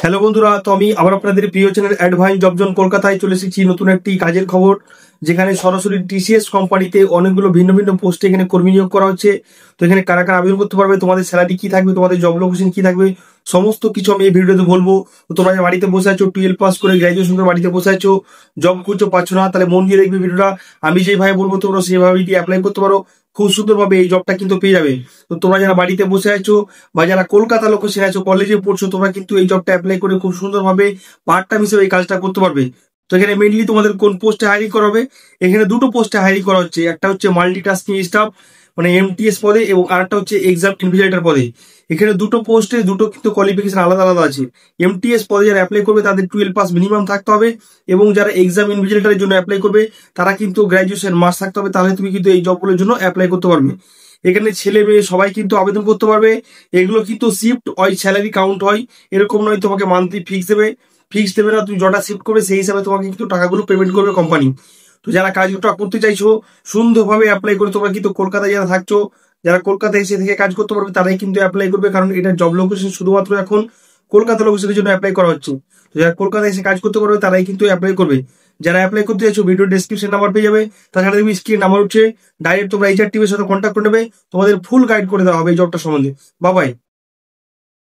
Hello বন্ধুরা, তো আমি আবার আপনাদের প্রিয় চ্যানেল অ্যাডভাইস জব জোন কলকাতায় চলে এসেছি নতুন একটি কাজের খবর, যেখানে সরাসরি টিসিএস কোম্পানিতে অনেকগুলো ভিন্ন ভিন্ন পোস্টে এখানে কর্মী নিয়োগ করা হচ্ছে। তো এখানে কারা কারা আবেদন করতে পারবে, তোমাদের স্যালারি কি থাকবে, তোমাদের জব লোকেশন কি থাকবে, সমস্ত কিছু আমি এই ভিডিওতে বলবো। তো তোমরা যে বাড়িতে বসে আছো, 12 পাস করে গ্রাজুয়েশন করে বাড়িতে বসে আছো, জব খুঁজছো পাচ্ছ না, তাহলে মন দিয়ে দেখবে ভিডিওটা। আমি যেভাবে বলবো তোমরা সেভাবেই অ্যাপ্লাই করতে পারো, খুব সুন্দরভাবে এই জবটা কিন্তু পেয়ে যাবে। তো তোমরা যারা বাড়িতে বসে আছো বা যারা কলকাতা লোকেশনে আছো, কলেজে পড়ছো, তোমরা কিন্তু এই জবটা অ্যাপ্লাই করে খুব সুন্দরভাবে পার্ট টাইম হিসেবে এই কাজটা করতে পারবে। তো এখানে মেইনলি তোমাদের কোন পোস্টে হায়ারিং করা হবে, এখানে দুটো পোস্টে হায়ারিং করা হচ্ছে। একটা হচ্ছে মাল্টিটাস্কিং স্টাফ মানে এমটিএস পদে, এবং আরেকটা হচ্ছে এক্সাম ইনভিজিলেটর পদে। এখানে দুটো পোস্টে দুটো কিন্তু কোয়ালিফিকেশন আলাদা আলাদা আছে। এমটিএস পদে যারা অ্যাপ্লাই করবে তাদের 12 পাস মিনিমাম থাকতে হবে, এবং যারা এক্সাম ইনভিজিলেটরের জন্য অ্যাপ্লাই করবে তারা কিন্তু গ্রাজুয়েশন মার্কস থাকতে হবে, তাহলে তুমি কিন্তু এই জবগুলোর জন্য অ্যাপ্লাই করতে পারবে। এখানে ছেলে মেয়ে সবাই কিন্তু আবেদন করতে পারবে। এগুলো কিন্তু শিফট হয়, স্যালারি কাউন্ট হয়, এরকম নয় তোমাকে মান্থলি ফিক্স দেবে না। তুমি যটা শিফট করবে সেই হিসাবে তোমাকে কিন্তু টাকাগুলো পেমেন্ট করবে কোম্পানি। তো যারা কাজটা করতে চাইছো সুন্দরভাবে অ্যাপ্লাই করে, তোমরা কিন্তু কলকাতায় যারা থাকছো, যারা কলকাতায় এসে থেকে কাজ করতে পারবে তারাই কিন্তু অ্যাপ্লাই করবে, কারণ এটা জব লোকেশন শুধুমাত্র এখন কলকাতা লোকেশনের জন্য অ্যাপ্লাই করা হচ্ছে। তো যারা কলকাতায় এসে কাজ করতে পারবে তারাই কিন্তু অ্যাপ্লাই করবে। যারা অ্যাপ্লাই করতে চাইছো ভিডিও ডেসক্রিপশন নাম্বার পেয়ে যাবে, তাছাড়া তুমি স্ক্রিন নাম্বার উঠছে, ডাইরেক্ট তোমরা এইচআর টিমের সাথে কন্ট্যাক্ট করে নেবে, তোমাদের ফুল গাইড করে দেওয়া হবে এই জবটা সম্বন্ধে। বাবাই।